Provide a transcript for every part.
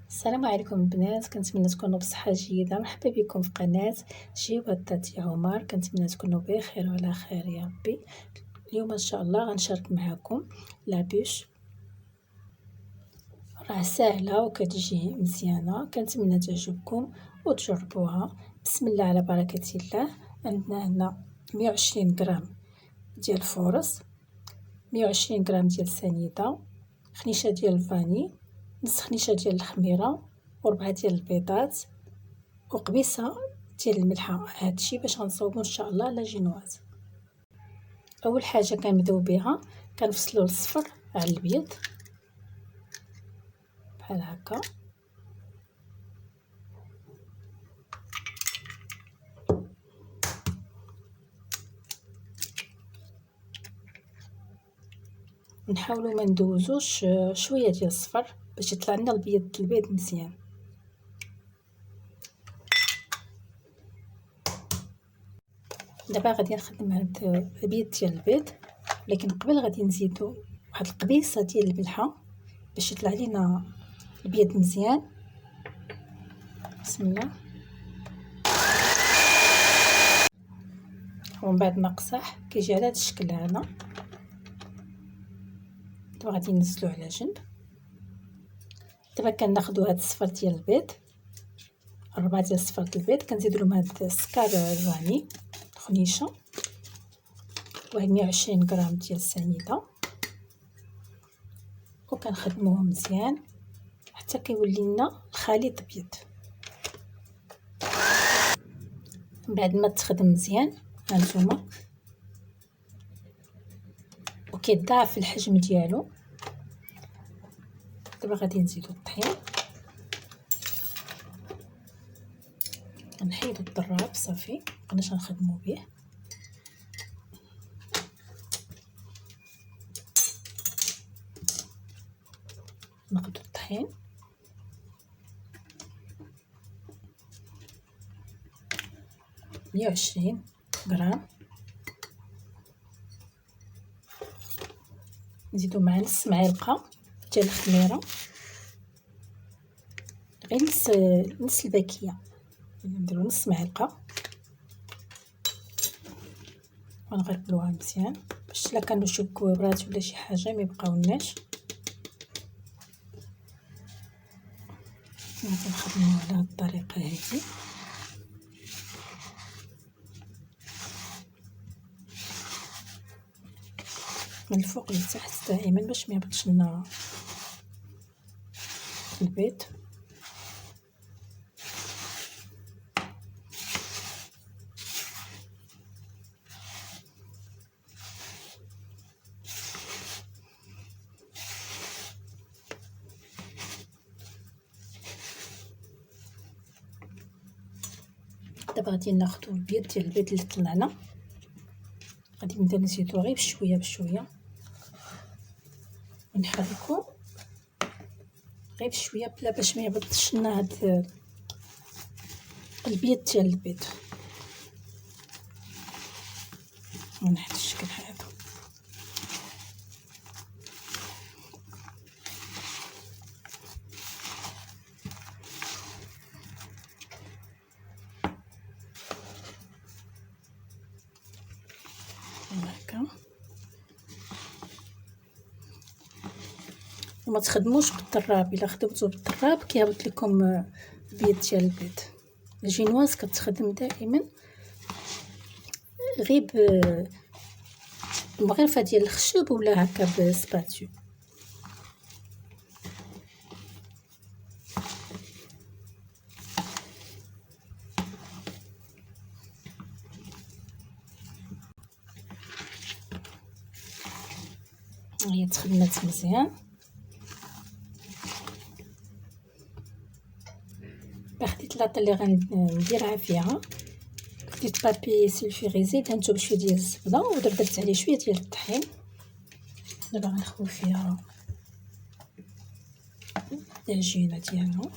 السلام عليكم البنات، كنتمنى تكونوا بصحه جيده. مرحبا بكم في قناه جيوات تاتي عمر. كنتمنى تكونوا بخير وعلى خير يا ربي. اليوم ان شاء الله غنشارك معكم لابوش، راه سهله وكتجي مزيانه. كنتمنى تعجبكم وتجربوها. بسم الله على بركه الله. عندنا هنا 120 غرام ديال الفورص، 120 غرام ديال السنيده، خنيشه ديال الفاني، نص خنيشه ديال الخميره، وربعه ديال البيضات، وقبيصه ديال الملحه. هادشي باش غنصاوبو ان شاء الله لا جينواز. اول حاجه كنبداو بها كنفصلوا الصفر على الابيض بحال هكا. نحاولوا ما ندوزوش شويه ديال الصفر باش يطلع لنا البيض مزيان. دابا غادي نخدم هاد البيض ديال البيض، لكن قبل غادي نزيدو واحد القبيصه ديال الملحه باش يطلع لينا البيض مزيان. بسم الله. ومن بعد ما قصح كيجي على هذا الشكل هذا. دابا غادي ننزلو على جنب. دابا كناخدو هاد الصفر ديال البيض، 4 ديال الصفر ديال البيض، كنزيدو لهم هاد السكر الفاني خنيشه، واحد 120 غرام ديال السنيده، وكنخدموه مزيان حتى كيولي لنا الخليط ابيض. من بعد ما تخدم مزيان هانتوما وكيتضاعف الحجم ديالو. دابا غادي نزيدو الطحين، نحيدو الضراب صافي مابقناش نخدمو به. ناخدو الطحين مية وعشرين غرام، نزيدو مع نص معلقه ديال الخميره، غير نص الباكيه، نديرو نص معلقه ونغربلوها مزيان باش الا كانوا شي كويبرات ولا شي حاجه ما يبقاولناش. غادي نخدمو على هاد الطريقه هادي. من الفوق لتحت دائما باش ما يهبطش لنا البيض. دابا غادي ناخدو البيض ديال البيض اللي طلعنا، غادي نبدا نزيدو غير بشويه بشويه، ونحركو غير بشويه بلا باش ما يهبطش لنا هاد البيض ديال البيض. من هاد الشكل هذا. هكا. وما تخدموش بالطراب، الا خدمتو بالطراب كيهبط لكم البيض ديال البيض. الجينواز كتخدم دائما غير بمغرفه ديال الخشب ولا هكا بسباتيو. هي تخدمات مزيان. خديت لاطه اللي غنديرها فيها، خديت بابي سلفيغيزي دهنتو بشويه ديال الزبده ودرت عليه شويه ديال الطحين. دابا غنخوي فيها العجينه ديالنا.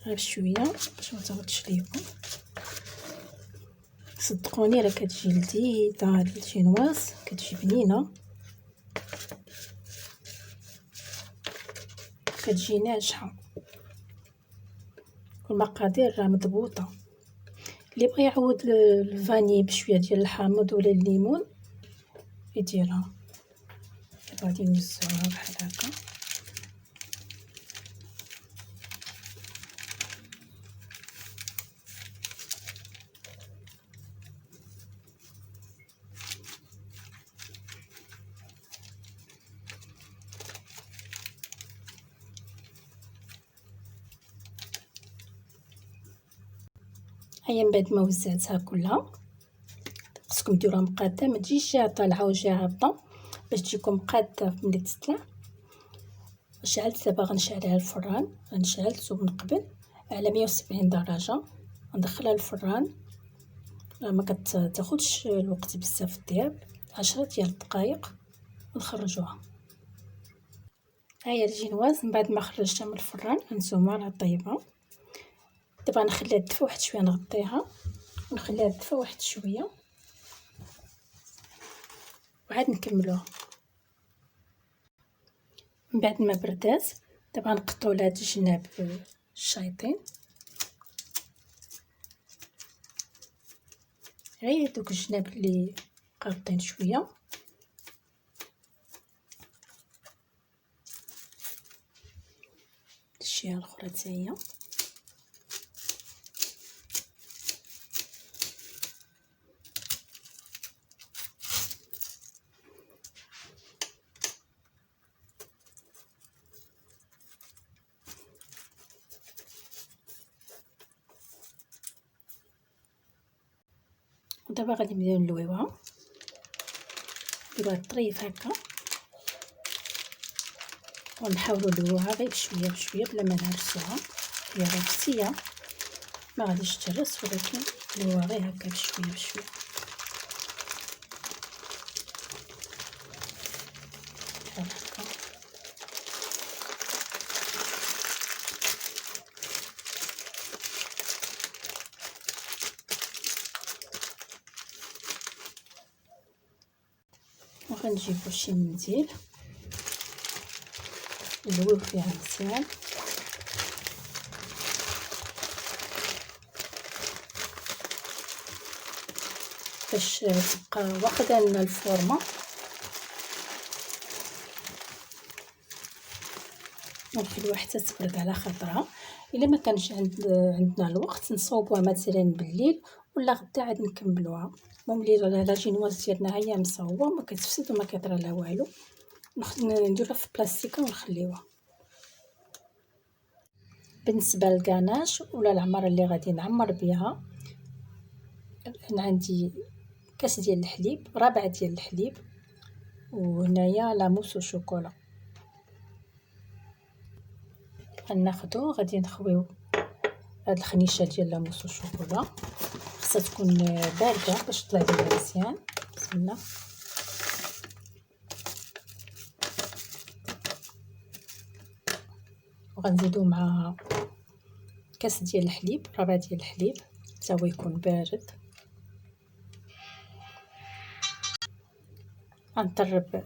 غير بشويه باش ما تهبطش ليكم. صدقوني راه كتجي لذيذه هاد الجينواز، كتجي بنينه، كتجي ناجحه، والمقادير راه مضبوطه. اللي بغى يعوض الفاني بشويه ديال الحامض ولا الليمون يديرها. غادي نوزعوها بحال هكا. هيا من بعد ما وزعتها كلها خصكم ديروها مقاده، ما تجيش جهه طالعه وجهه هابطه، باش تجيكم مقاده ملي تطلع. شعلت دابا غنشعلها الفران، غنشعلتو من قبل على 170 درجه، غندخلها الفران. ما كتاخدش الوقت بزاف الطياب، 10 ديال الدقائق ونخرجوها. هيا الجينواز من بعد ما خرجتها من الفران هانتوما راه طيبه. دابا نخليها تدفى واحد شويه، نغطيها ونخليها تدفى واحد شويه وعاد نكملوها. من بعد ما بردات دابا نقطعوا لهاد الجناب الشايطين، غير دوك الجناب اللي قاطين شويه. الجهه الاخرى حتى هي. ودابا غادي نبداو نلويوها، نديروها طريف هكا ونحاولوا نلووها غير بشويه بشويه بلا ما نهرسوها. هي راه مفتيه ما غاديش تهرس، ولكن نلووها غير هكا بشويه بشويه. بحال هكا. وغنجيبو شي منديل نلويو فيها مزيان، باش تبقى واخده لنا الفورمه. ونخليوها حتى تبرد على خاطرها. الا ما كانش عندنا الوقت نصوبوها مثلا بالليل ولا غدا عاد نكملوها. المهم لي لا جينواز ديالنا هي مصوبه ما كتفسد وما كيطرى لها والو. نديروها في بلاستيكه ونخليوها. بالنسبه للكاناش ولا العمر اللي غادي نعمر بها، انا عندي كاس ديال الحليب، ربع ديال الحليب، وهنايا لاموس وشوكولا. غناخدو غادي نخويو هاد الخنيشه ديال لاموس والشوكولا، خصها تكون بارده باش تطلع ليا مزيان. بسم الله. وغنزيدو معاها كاس ديال الحليب، ربع ديال الحليب حتى هو يكون بارد. غنطرب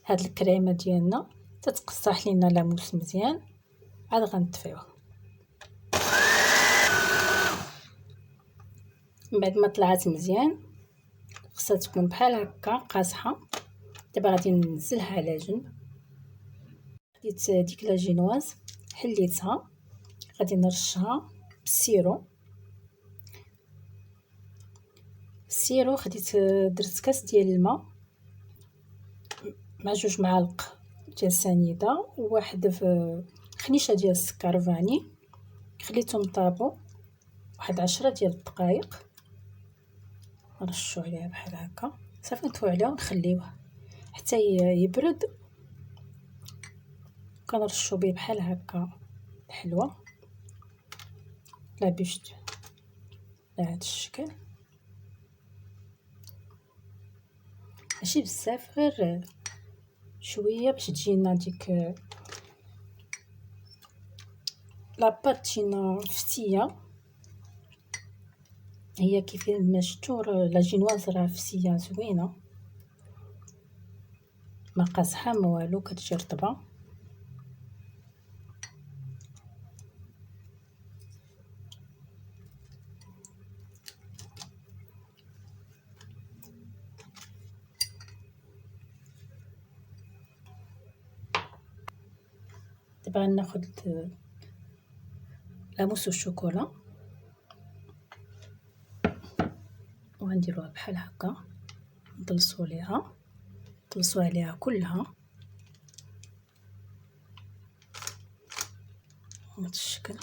هاد الكريمه ديالنا تتقصح لينا لاموس مزيان، عاد غنطفيوها. من بعد ما طلعت مزيان خصها تكون بحال هكا قاصحه. دابا غادي ننزلها على جنب. خديت ديك لا جينواز حليتها، غادي نرشها بالسيرو. خديت درت كاس ديال الماء مع 2 معالق ديال سنيده وواحد خنيشه ديال السكر فاني، خليتهم طابو واحد 10 ديال الدقائق. نرشو عليها بحال هكا صافي، نطفيو عليها ونخليوه حتى يبرد. كنرشو به بحال هكا الحلوه لا بيشت بهذا الشكل، ماشي بزاف غير شويه باش تجينا ديك لاباط تجينا فتيه. هي كيف ما شفتو لا جينواز راه فسيه زوينه، ما قاصحه ما والو، كتجي رطبه. دابا غناخد لاموس الشوكولا وغنديروها بحال هكا، نطلسو عليها كلها بهذا الشكل.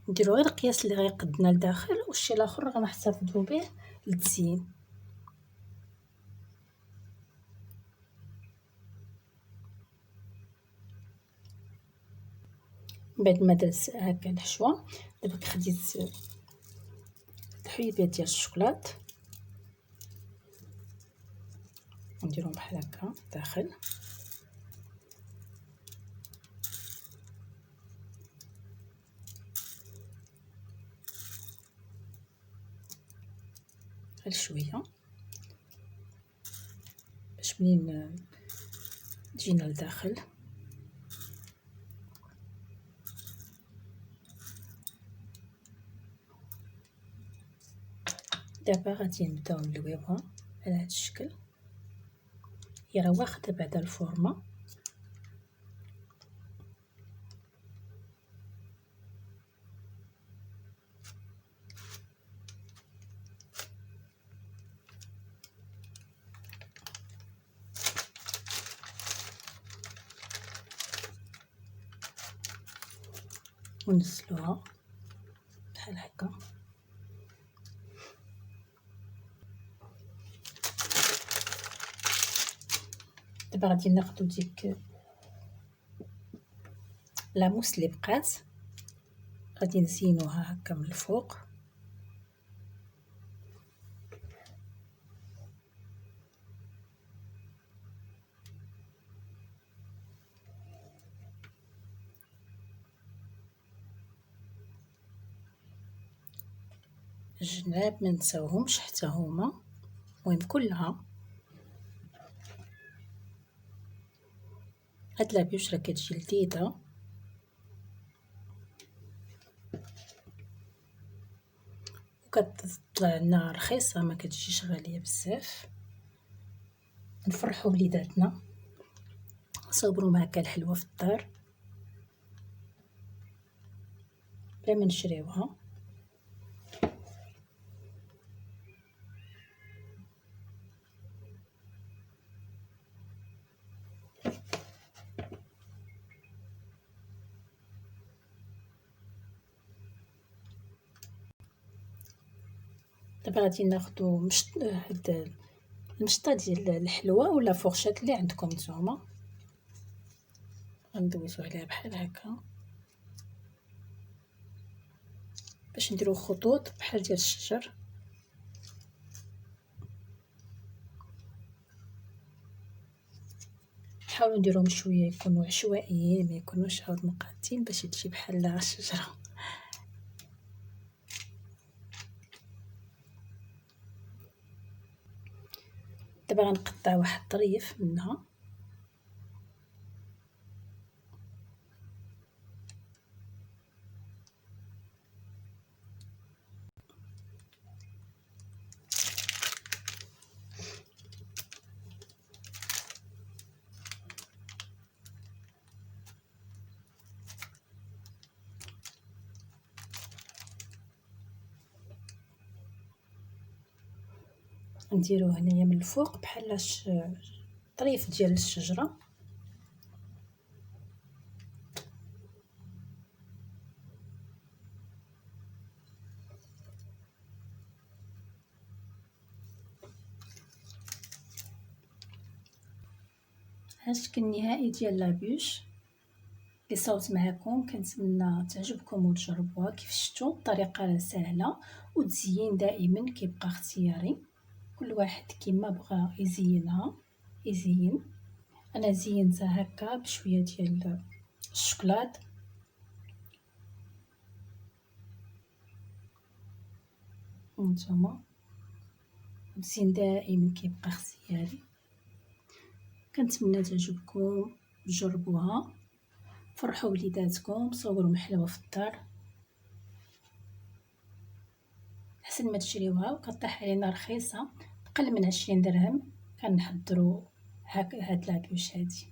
نديرو غير القياس اللي غيقدنا لداخل، والشي الاخر غنحتفظوا به للتزيين. بعد ما درت هكا الحشوه، دابا خديت الحبيبات ديال الشوكولات نديرهم بحال هكا داخل، غير شويه باش منين تجينا لداخل. دابا غادي نبداو نلويوها على هذا الشكل. هي راه واخده بعدا الفورمه، ونزلوها بحال هكا. دابا غادي ناخدو ديك لاموس اللي بقات، غادي نزينوها هكا من الفوق. الجناب ما نساوهمش حتى هما، المهم كلها. هاد لابيوش راه كتجي لذيذه وكتطلع لنا رخيصه، ما كتجيش غاليه بزاف. نفرحوا وليداتنا، نصوبرهم هكا الحلوه في الدار بلا ما نشريوها. دابا غادي ناخدو هاد المشطه ديال الحلوه ولا فورشات اللي عندكم نتوما، غندوزو عليها بحال هكا باش نديرو خطوط بحال ديال الشجر. نحاولوا نديروهم شويه يكونوا عشوائيين، ما يكونوش عاود مقادين باش تجي بحال الشجره. دابا غنقطع واحد الطريف منها، نديرو هنايا من الفوق بحال طريف ديال الشجره. هذا الشكل النهائي ديال لابوش اللي صوت معكم. كنتمنى تعجبكم وتجربوها. كيف شفتوا الطريقه سهله، والتزيين دائما كيبقى اختياري. كل واحد كيما بغا يزينها يزين. انا زينتها هكا بشويه ديال الشوكولات. هانتوما الزين دائما كيبقى اختياري. كنتمنى تعجبكم، جربوها، فرحوا وليداتكم، صوروا محلوى في الدار احسن ما تشريوها وكطيح علينا رخيصه بقل من 20 درهم. كنحضروا هاد لاكيوش هادي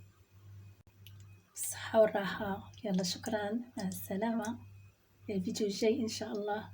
بالصحه والراحه. يلا شكرا، مع السلامه، في الفيديو الجاي ان شاء الله.